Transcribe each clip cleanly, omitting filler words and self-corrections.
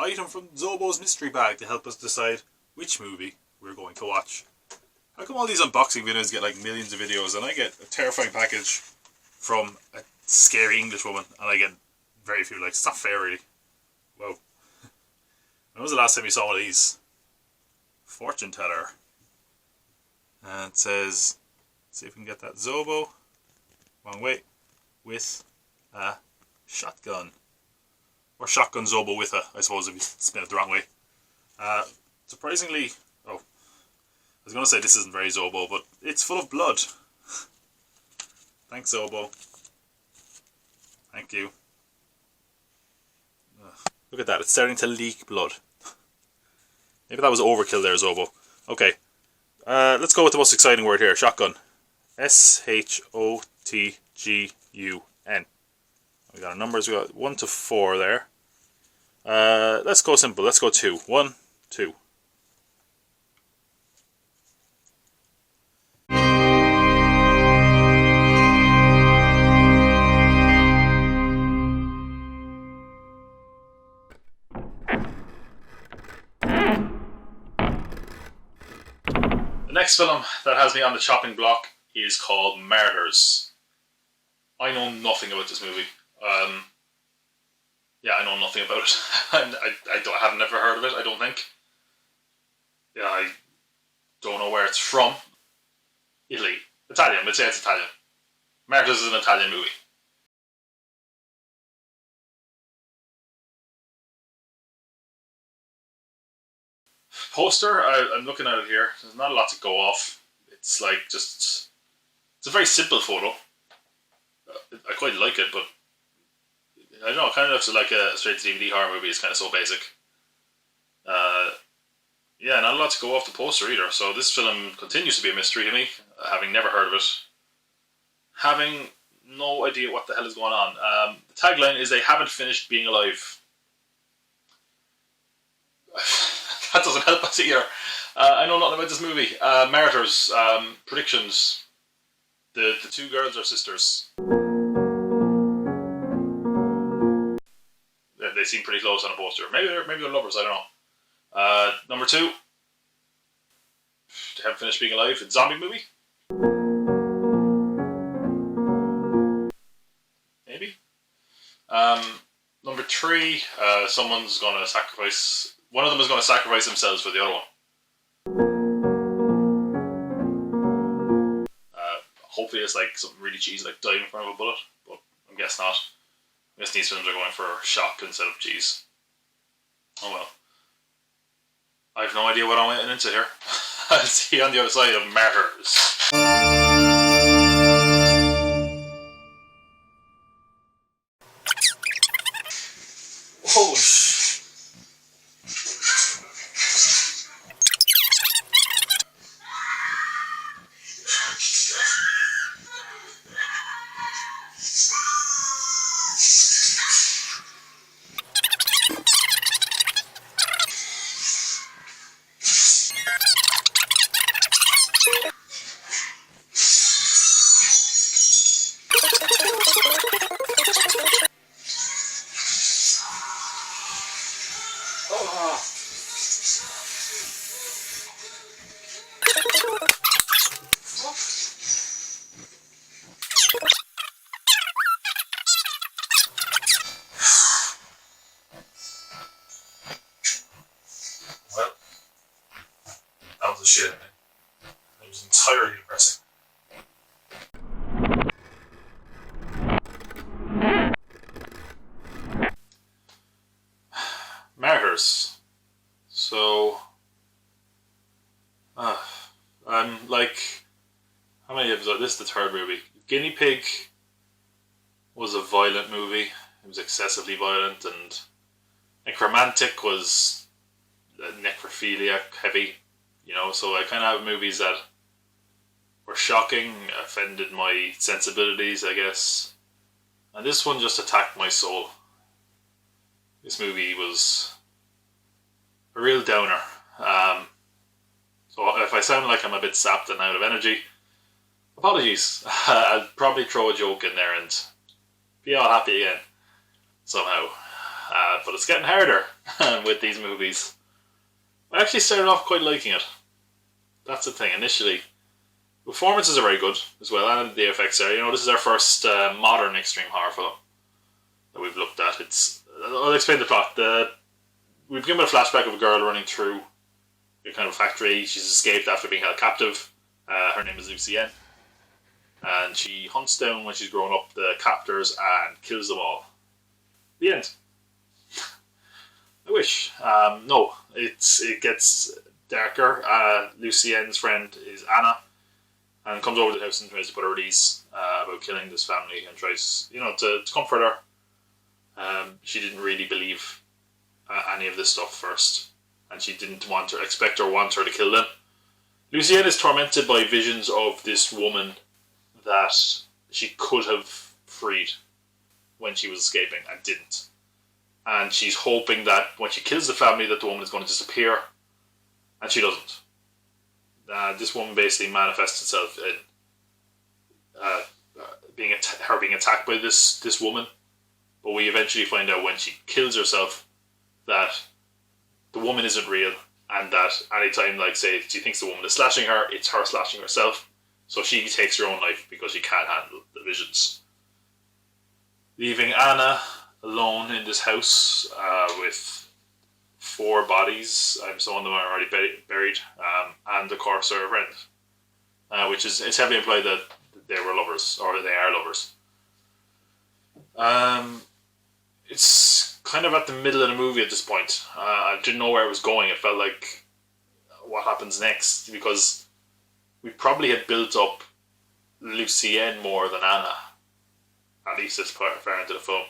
item from Zobo's mystery bag to help us decide which movie we're going to watch. How come all these unboxing videos get like millions of videos and I get a terrifying package from a scary English woman and I get very few likes? It's not fair, really. Whoa. When was the last time you saw one of these? Fortune teller. And it says, let's see if we can get that Zobo. Wrong way. With a shotgun. Or shotgun Zobo with a, I suppose, if you spin it the wrong way. Surprisingly, I was going to say this isn't very Zobo, but it's full of blood. Thanks, Zobo. Thank you. Look at that, it's starting to leak blood. Maybe that was overkill there, Zobo. Okay, let's go with the most exciting word here, shotgun. S-H-O-T-G-U-N. We got our numbers, we got 1 to 4 there. Let's go simple, let's go 2. 1, 2. The next film that has me on the chopping block is called Martyrs. I know nothing about this movie. Yeah, I know nothing about it. I have never heard of it, I don't think. Yeah, I don't know where it's from. Italy. Italian, let's say it's Italian. Martyrs is an Italian movie. Poster, I'm looking at it here. There's not a lot to go off. It's like just... It's a very simple photo. I quite like it, but... I don't know, it kind of looks like a straight-to-DVD horror movie. It's kind of so basic. Yeah, not a lot to go off the poster either. So this film continues to be a mystery to me, having never heard of it. Having no idea what the hell is going on. The tagline is, they haven't finished being alive. That doesn't help us either. I know nothing about this movie. Martyrs, predictions. The two girls are sisters. They seem pretty close on a poster. Maybe they're lovers, I don't know. Number 2. They haven't finished being alive. It's a zombie movie? Maybe. Number 3, someone's going to sacrifice... One of them is going to sacrifice themselves for the other one. Hopefully it's like something really cheesy, like dying in front of a bullet, but I guess not. I guess these films are going for shock instead of cheese. Oh well. I have no idea what I'm getting into here. I'll see you on the other side of Martyrs. Oh, well, that was a shit ending. It was entirely depressing. Martyrs. So, I'm like, how many episodes? This is the 3rd movie. Guinea Pig was a violent movie. It was excessively violent, and Necromantic was necrophilia heavy. You know, so I kind of have movies that were shocking, offended my sensibilities, I guess. And this one just attacked my soul. This movie was a real downer. So if I sound like I'm a bit sapped and out of energy, apologies. I'll probably throw a joke in there and be all happy again somehow. but it's getting harder with these movies. I actually started off quite liking it. That's the thing. Initially, performances are very good as well, and the effects are. This is our first modern extreme horror film that we've looked at. I'll explain the plot. We begin with a flashback of a girl running through a kind of factory. She's escaped after being held captive. Her name is Lucienne, and she hunts down, when she's grown up, the captors and kills them all. The end. I wish. No, it gets darker. Lucienne's friend is Anna, and comes over to the house and tries to put her at ease about killing this family, and tries, to comfort her. She didn't really believe any of this stuff first, and she didn't want her to kill them. Lucienne is tormented by visions of this woman that she could have freed when she was escaping and didn't. And she's hoping that when she kills the family that the woman is going to disappear, and she doesn't. This woman basically manifests itself in her being attacked by this woman, but we eventually find out when she kills herself that the woman isn't real, and that anytime, say, she thinks the woman is slashing her, it's her slashing herself. So she takes her own life because she can't handle the visions, leaving Anna alone in this house with 4 bodies. Some of them are already buried, and of course her friend, which is, it's heavily implied that they were lovers, or they are lovers. It's kind of at the middle of the movie at this point. I didn't know where it was going. It felt like, what happens next? Because we probably had built up Lucienne more than Anna, at least this far into the film.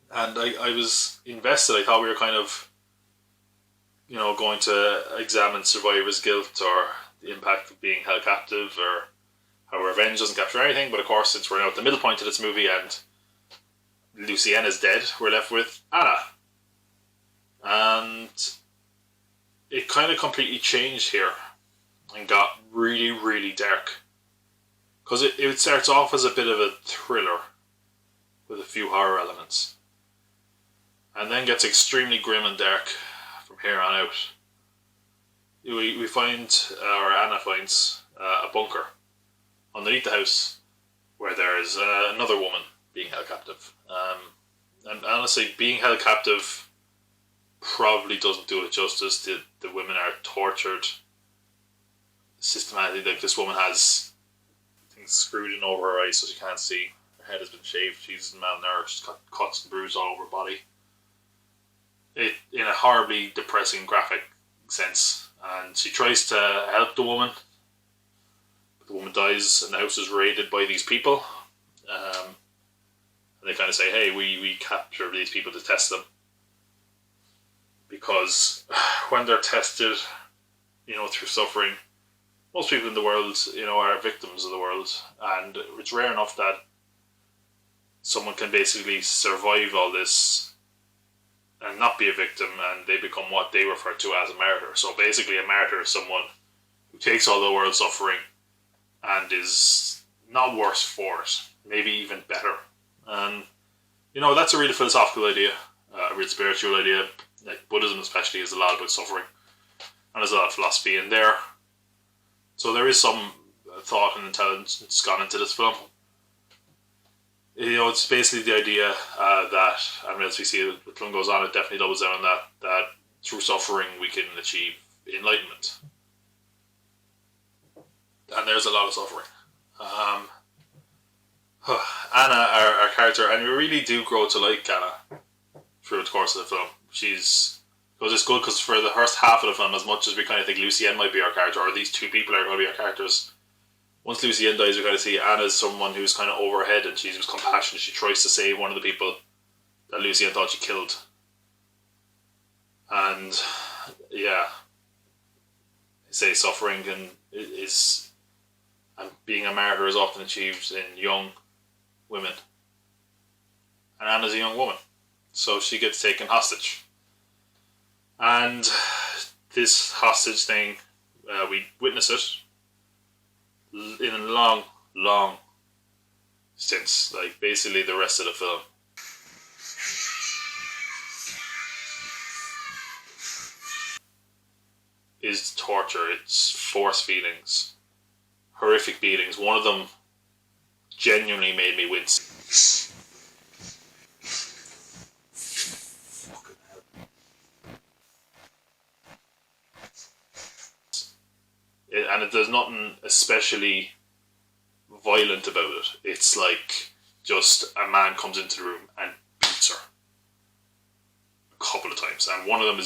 And I was invested. I thought we were kind of, going to examine survivor's guilt, or the impact of being held captive, or how revenge doesn't capture anything. But of course, since we're now at the middle point of this movie and Lucienne is dead, we're left with Anna. And it kind of completely changed here and got really, really dark. Because it starts off as a bit of a thriller with a few horror elements, and then gets extremely grim and dark from here on out. We find, or Anna finds, a bunker underneath the house where there is another woman being held captive. And honestly, being held captive probably doesn't do it justice. The women are tortured systematically. Like, this woman has things screwed in over her eyes so she can't see. Her head has been shaved. She's malnourished. She's got cuts and bruises all over her body. In a horribly depressing, graphic sense. And she tries to help the woman, but the woman dies, and the house is raided by these people. And they kind of say, hey, we capture these people to test them. Because when they're tested, through suffering, most people in the world, are victims of the world. And it's rare enough that someone can basically survive all this and not be a victim, and they become what they refer to as a martyr. So basically, a martyr is someone who takes all the world's suffering and is not worse for it, maybe even better. And that's a really philosophical idea, a real spiritual idea. Like Buddhism especially is a lot about suffering, and there's a lot of philosophy in there. So there is some thought and intelligence that's gone into this film. It's basically the idea that, and as we see the film goes on, it definitely doubles down on that through suffering we can achieve enlightenment. And there's a lot of suffering. Anna, our character, and we really do grow to like Anna through the course of the film. It's good because for the first half of the film, as much as we kind of think Lucienne might be our character, or these two people are going to be our characters, once Lucienne dies, we kind of see Anna as someone who's kind of over her head, and she's compassionate. She tries to save one of the people that Lucienne thought she killed. And yeah, they say suffering and being a martyr is often achieved in young women. And Anna's a young woman, so she gets taken hostage. And this hostage thing, we witness it in long, long stints, like basically the rest of the film. is torture. It's force feedings, horrific beatings. One of them genuinely made me wince. Fucking hell. There's nothing especially violent about it. It's like just a man comes into the room and beats her a couple of times, and one of them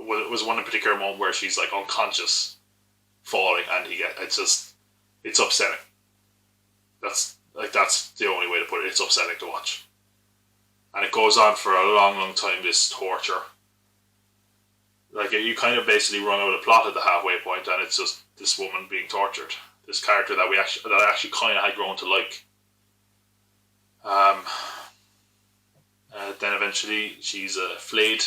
was one in particular moment where she's like unconscious, falling, and it's upsetting. That's the only way to put it. It's upsetting to watch, and it goes on for a long, long time. This torture, like you kind of basically run out of plot at the halfway point, and it's just this woman being tortured. This character that I actually kind of had grown to like. Then eventually she's flayed.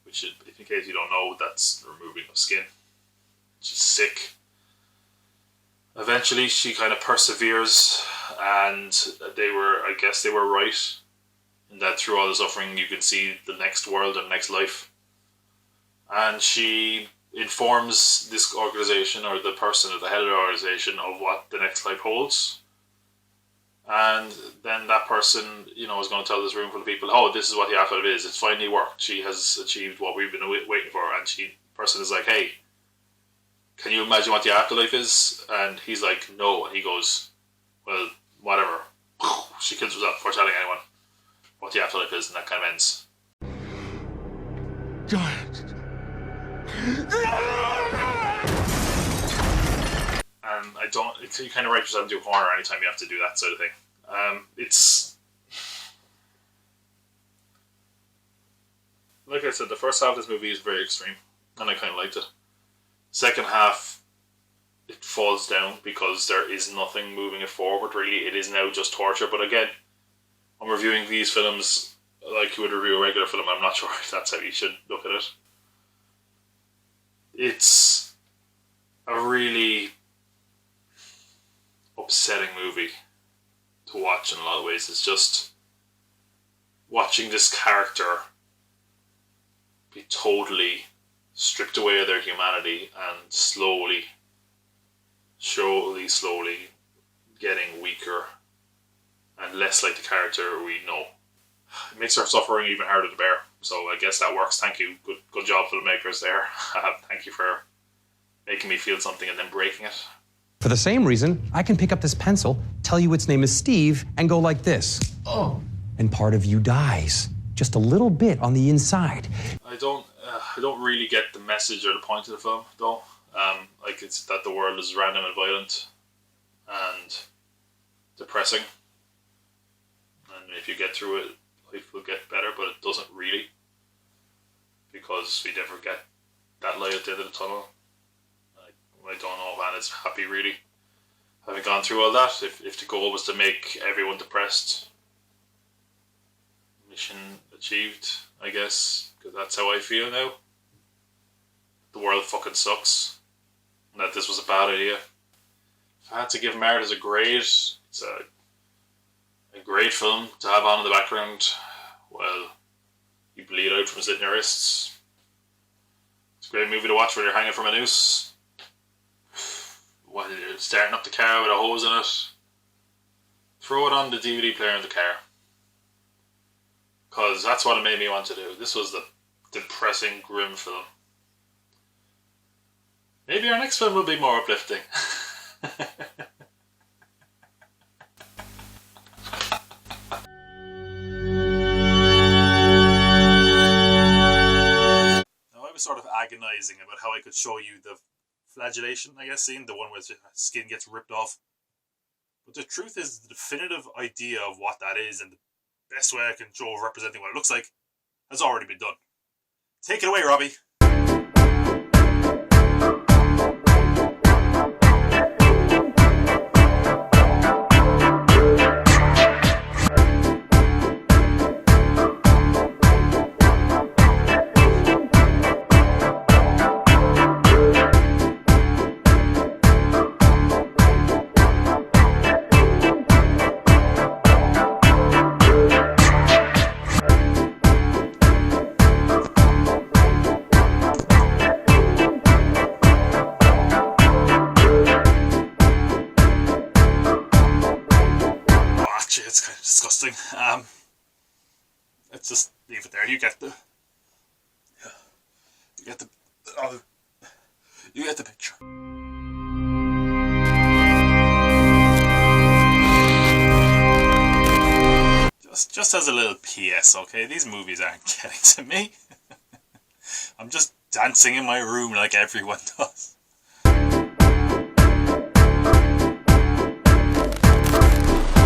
Which, if in case you don't know, that's removing of skin. Which is sick. Eventually she kind of perseveres, and I guess they were right. And that through all the suffering you can see the next world and next life. And she informs this organisation, or the person at the head of the organisation, of what the next life holds. And then that person, is going to tell this room full of people, oh, this is what the afterlife is. It's finally worked. She has achieved what we've been waiting for. And the person is like, hey, can you imagine what the afterlife is? And he's like, no. And he goes, well, whatever. She kills herself before telling anyone what the afterlife is, and that kind of ends. And you kind of write yourself into a corner anytime you have to do that sort of thing. It's like I said, the first half of this movie is very extreme, and I kind of liked it. Second half, it falls down because there is nothing moving it forward, really. It is now just torture. But again, I'm reviewing these films like you would review a regular film. I'm not sure if that's how you should look at it. It's a really upsetting movie to watch in a lot of ways. It's just watching this character be totally stripped away of their humanity and slowly getting weaker and less like the character we know. It makes her suffering even harder to bear. So I guess that works. Thank you. Good job, filmmakers there. Thank you for making me feel something and then breaking it. For the same reason, I can pick up this pencil, tell you its name is Steve, and go like this. Oh. And part of you dies. Just a little bit on the inside. I don't really get the message or the point of the film, though. It's that the world is random and violent and depressing. And if you get through it, life will get better, but it doesn't really. Because we never get that light at the end of the tunnel. I don't know if Anna's happy, really. Having gone through all that, if the goal was to make everyone depressed, mission achieved, I guess. Because that's how I feel now. The world fucking sucks. And that this was a bad idea. If I had to give Martyrs a grade, it's a great film to have on in the background. Well, you bleed out from slitting your wrists. It's a great movie to watch when you're hanging from a noose. While you're starting up the car with a hose in it. Throw it on the DVD player in the car. Because that's what it made me want to do. This was the depressing, grim film. Maybe our next film will be more uplifting. Now I was sort of agonising about how I could show you the flagellation, I guess, scene, the one where the skin gets ripped off. But the truth is, the definitive idea of what that is and the best way I can show of representing what it looks like has already been done. Take it away, Robbie. let's just leave it there. You get the oh, you get the picture. Just as a little PS, okay? These movies aren't getting to me. I'm just dancing in my room like everyone does.